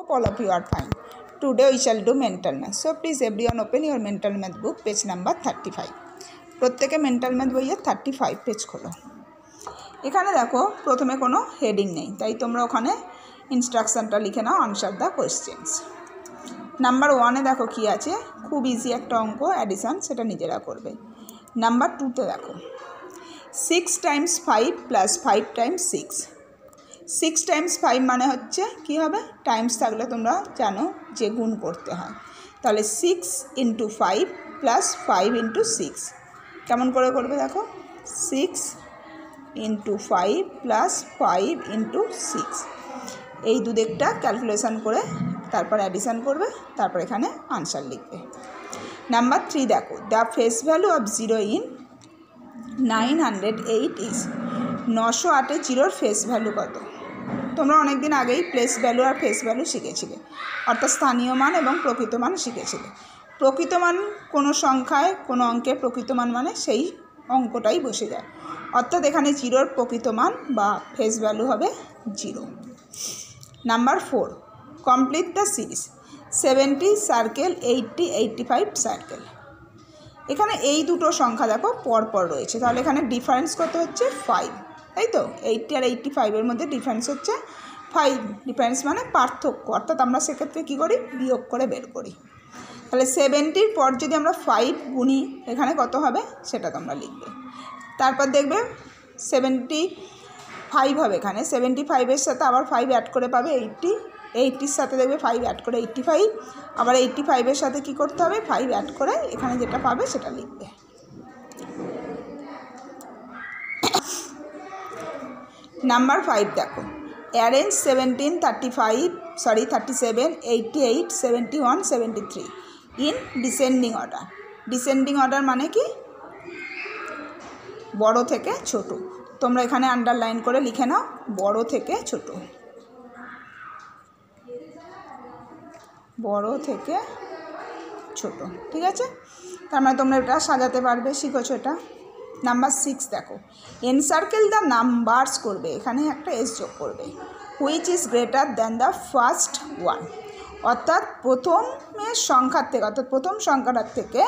hope all of you are fine. Today we shall do mental math. So please everyone open your mental math book, page number 35. প্রত্যেকে mental math বইয়ের 35 page খোলো। এখানে দেখো প্রথমে কোনো heading নেই, তাই তোমরা ওখানে ইনস্ট্রাকশনটা লিখে নাও, আনসার দ্য কোয়েশ্চেন্স। নাম্বার 1-এ দেখো কি আছে, খুব ইজি একটা অঙ্ক, অ্যাডিশন, সেটা নিজেরা করবে। নাম্বার 2-তে দেখো 6 × 5 + 5 × 6। 6 × 5 মানে হচ্ছে কি হবে, টাইমস থাকলে তোমরা জানো যে গুণ করতে হয়, তাহলে 6 × 5 + 5 × 6 কেমন করে করবে দেখো, 6 × 5 + 5 × 6, এই দুদিকটা ক্যালকুলেশন করে তারপর অ্যাডিশন করবে, তারপর এখানে আনসার লিখবে। নাম্বার 3 দেখো, the face value of 0 in 908 is. 908-এ জিরোর ফেস ভ্যালু কত? তোমরা অনেক দিন আগেই প্লেস ভ্যালু আর ফেস ভ্যালু শিখেছিলে, অর্থাৎ স্থানীয় মান এবং প্রকৃত মান শিখেছিলে। প্রকৃত মান কোনো সংখ্যায় কোনো অঙ্কের প্রকৃত মান মানে সেই অঙ্কটাই বসে যায়, অর্থাৎ এখানে জিরোর প্রকৃত মান বা ফেস ভ্যালু হবে 0। Number 4, complete the series 70 circle 80 85 circle. এখানে এই দুটো সংখ্যা দেখো পরপর রয়েছে, তাহলে এখানে ডিফারেন্স কত হচ্ছে 5, তাই তো 80 আর 85-এর মধ্যে ডিফারেন্স হচ্ছে 5। ডিফারেন্স মানে পার্থক্য, অর্থাৎ আমরা সেক্ষেত্রে কী করি, বিয়োগ করে বের করি। তাহলে 70-র পর যদি আমরা 5 গুনি এখানে কত হবে সেটা তোমরা লিখবে। তারপর দেখবে 75 হবে, এখানে 75-এর সাথে আবার 5 অ্যাড করে পাবে 80, 80-র সাথে দেখবে 5 অ্যাড করে 85, আবার 85-এর সাথে কি করতে হবে, 5 অ্যাড করে এখানে যেটা পাবে সেটা লিখবে। নাম্বার 5 দেখো, arrange 17 37 88 71 73 in descending order. Descending order মানে কি, বড় থেকে ছোট। তোমরা এখানে আন্ডারলাইন করে লিখে নাও, বড় থেকে ছোট, বড় থেকে ছোট, ঠিক আছে? তার মানে তোমরা এটা সাজাতে পারবে, শিখেছো এটা। নাম্বার 6 দেখো, এনসার্কেল দ্য নাম্বারস করবে, এখানে একটা এস যোগ করবে, which is greater than the first one, অর্থাৎ প্রথমের সংখ্যার থেকে, অর্থাৎ প্রথম সংখ্যাটার থেকে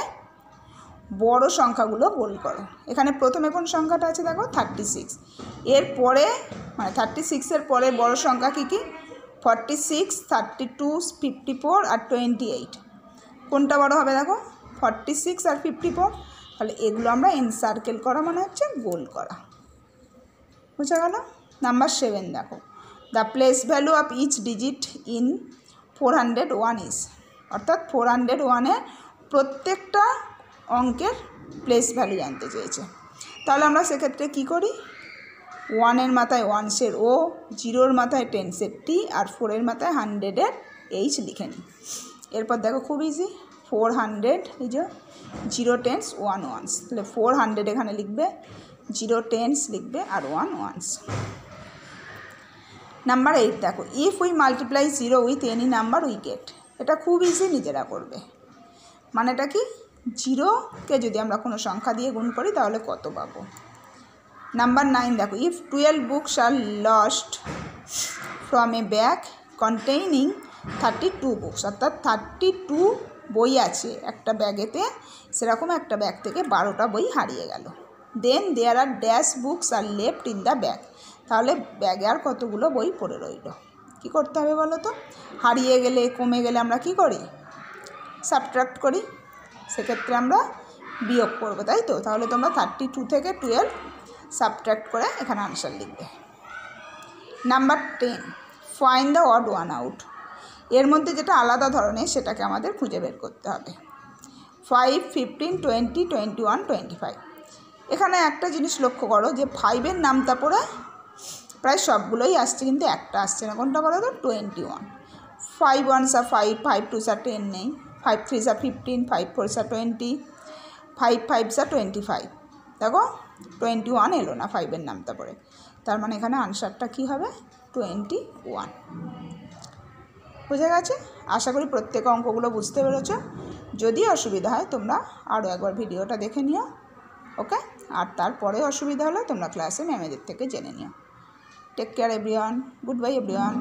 বড় সংখ্যাগুলো বোল্ড করো। এখানে প্রথমে কোন সংখ্যাটা আছে দেখো 36, এর পরে মানে 36-এর পরে বড় সংখ্যা কী কী, 46 32 54 আর 28। কোনটা বড় হবে দেখো, 46 আর 54, তাহলে এগুলো আমরা এনসার্কেল করা মানে হচ্ছে গোল করা, বুঝা গেল? নাম্বার 7 দেখো, the place value of each digit in 401 is, অর্থাৎ 401-এ প্রত্যেকটা অঙ্কের প্লেস ভ্যালু জানতে চেয়েছে। তাহলে আমরা সেক্ষেত্রে কী করি, 1-এর মাথায় 1s-এর ও, 0-র মাথায় 10s-এর টি, আর 4-এর মাথায় 100-এর এইচ লিখে নিই। এরপর দেখো খুব ইজি, 400 এই যে 0 10s 1 ones, তাহলে 400 এখানে লিখবে, 0 10s লিখবে আর 1 ones। নাম্বার 8 দেখো, if we multiply 0 with any number we get. এটা খুব ইজি, নিজেরা করবে। মানেটা কি, 0-কে যদি আমরা কোনো সংখ্যা দিয়ে গুণ করি তাহলে কত পাবো। নাম্বার 9 দেখো, if 12 books are lost from a bag containing 32 books, অর্থাৎ 32 বই আছে একটা ব্যাগেতে, সেরকম একটা ব্যাগ থেকে 12টা বই হারিয়ে গেল। Then there are dash books are left in the bag, তাহলে ব্যাগে আর কতগুলো বই পড়ে রইল। কী করতে হবে বলো তো, হারিয়ে গেলে কমে গেলে আমরা কি করি, সাবট্রাক্ট করি, সেক্ষেত্রে আমরা বিয়োগ করবো, তাই তো? তাহলে তোমরা 32 থেকে 12 সাবট্রাক্ট করে এখানে আনসার লিখবে। Number 10, find the odd one out. এর মধ্যে যেটা আলাদা ধরনের সেটাকে আমাদের খুঁজে বের করতে হবে। 5 15 20 21 25। এখানে একটা জিনিস লক্ষ্য করো যে 5-এর নামটা পড়ে প্রায় সবগুলোই আসছে, কিন্তু একটা আসছে না, কোনটা বলো তো, 21। 5 1s are 5, 5 2s are 10 নেই, 5 3s are 15, 5 4s are 20, 5 5s are 25। দেখো 21 এলো না 5-এর নামটা পড়ে, তার মানে এখানে আনসারটা কী হবে, 21। বুঝে গেছে? আশা করি প্রত্যেক অঙ্কগুলো বুঝতে পেরেছ। যদি অসুবিধা হয় তোমরা আরও একবার ভিডিওটা দেখে নিও, ওকে? আর তারপরে অসুবিধা হলে তোমরা ক্লাসে ম্যামেদের থেকে জেনে নিও। Take care everyone, good bye everyone.